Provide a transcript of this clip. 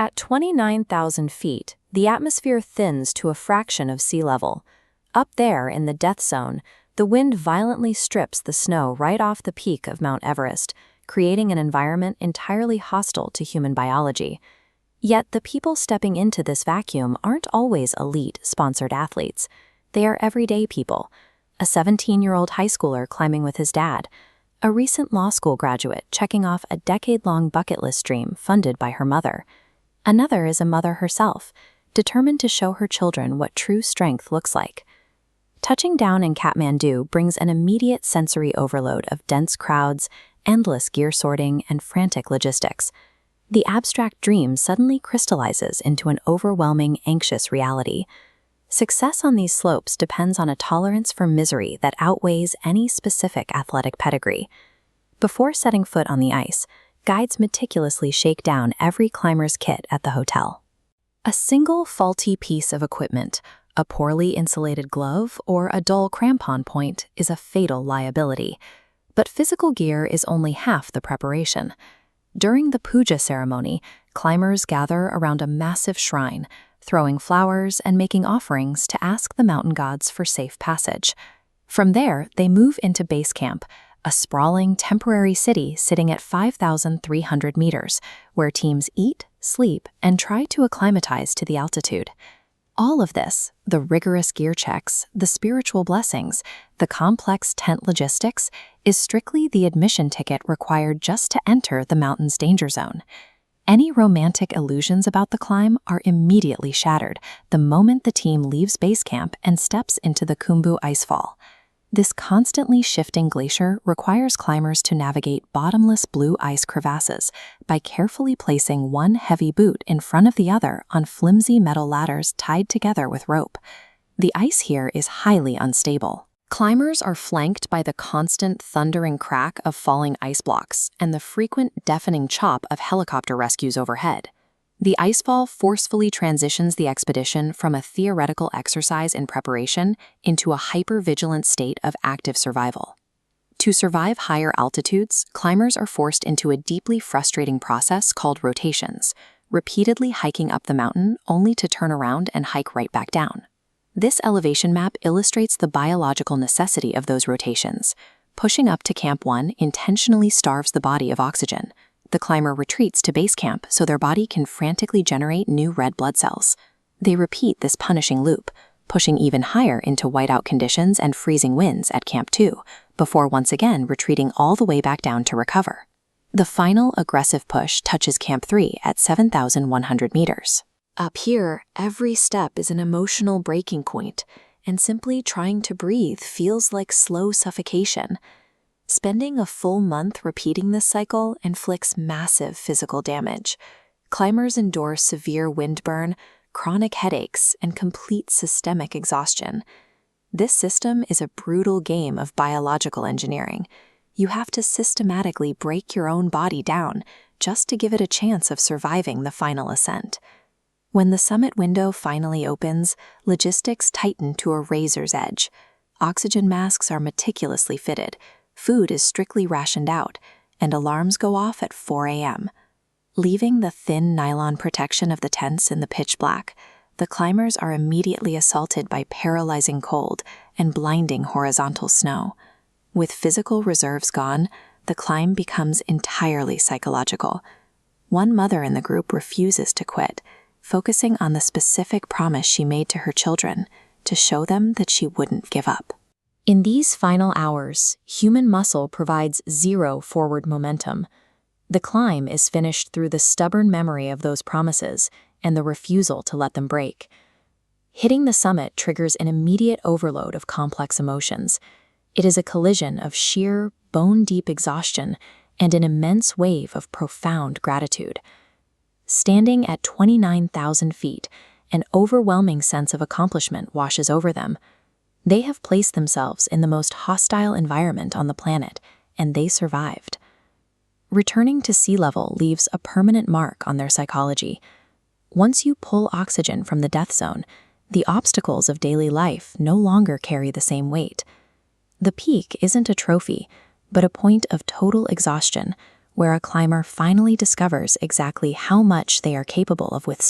At 29,000 feet, the atmosphere thins to a fraction of sea level. Up there in the death zone, the wind violently strips the snow right off the peak of Mount Everest, creating an environment entirely hostile to human biology. Yet the people stepping into this vacuum aren't always elite, sponsored athletes. They are everyday people. A 17-year-old high schooler climbing with his dad, a recent law school graduate checking off a decade-long bucket list dream funded by her mother. Another is a mother herself, determined to show her children what true strength looks like. Touching down in Kathmandu brings an immediate sensory overload of dense crowds, endless gear sorting, and frantic logistics. The abstract dream suddenly crystallizes into an overwhelming, anxious reality. Success on these slopes depends on a tolerance for misery that outweighs any specific athletic pedigree. Before setting foot on the ice, guides meticulously shake down every climber's kit at the hotel. A single faulty piece of equipment, a poorly insulated glove, or a dull crampon point is a fatal liability. But physical gear is only half the preparation. During the Puja ceremony, climbers gather around a massive shrine, throwing flowers and making offerings to ask the mountain gods for safe passage. From there, they move into base camp, a sprawling temporary city sitting at 5,300 meters, where teams eat, sleep, and try to acclimatize to the altitude. All of this, the rigorous gear checks, the spiritual blessings, the complex tent logistics, is strictly the admission ticket required just to enter the mountain's danger zone. Any romantic illusions about the climb are immediately shattered the moment the team leaves base camp and steps into the Khumbu Icefall. This constantly shifting glacier requires climbers to navigate bottomless blue ice crevasses by carefully placing one heavy boot in front of the other on flimsy metal ladders tied together with rope. The ice here is highly unstable. Climbers are flanked by the constant thundering crack of falling ice blocks and the frequent deafening chop of helicopter rescues overhead. The icefall forcefully transitions the expedition from a theoretical exercise in preparation into a hyper-vigilant state of active survival. To survive higher altitudes, climbers are forced into a deeply frustrating process called rotations, repeatedly hiking up the mountain only to turn around and hike right back down. This elevation map illustrates the biological necessity of those rotations. Pushing up to Camp 1 intentionally starves the body of oxygen. The climber retreats to base camp so their body can frantically generate new red blood cells. They repeat this punishing loop, pushing even higher into whiteout conditions and freezing winds at Camp 2, before once again retreating all the way back down to recover. The final aggressive push touches Camp 3 at 7,100 meters. Up here, every step is an emotional breaking point, and simply trying to breathe feels like slow suffocation. Spending a full month repeating this cycle inflicts massive physical damage. Climbers endure severe windburn, chronic headaches, and complete systemic exhaustion. This system is a brutal game of biological engineering. You have to systematically break your own body down just to give it a chance of surviving the final ascent. When the summit window finally opens, logistics tighten to a razor's edge. Oxygen masks are meticulously fitted, food is strictly rationed out, and alarms go off at 4 a.m. Leaving the thin nylon protection of the tents in the pitch black, the climbers are immediately assaulted by paralyzing cold and blinding horizontal snow. With physical reserves gone, the climb becomes entirely psychological. One mother in the group refuses to quit, focusing on the specific promise she made to her children to show them that she wouldn't give up. In these final hours, human muscle provides zero forward momentum. The climb is finished through the stubborn memory of those promises and the refusal to let them break. Hitting the summit triggers an immediate overload of complex emotions. It is a collision of sheer, bone-deep exhaustion and an immense wave of profound gratitude. Standing at 29,000 feet, an overwhelming sense of accomplishment washes over them. They have placed themselves in the most hostile environment on the planet, and they survived. Returning to sea level leaves a permanent mark on their psychology. Once you pull oxygen from the death zone, the obstacles of daily life no longer carry the same weight. The peak isn't a trophy, but a point of total exhaustion, where a climber finally discovers exactly how much they are capable of withstanding.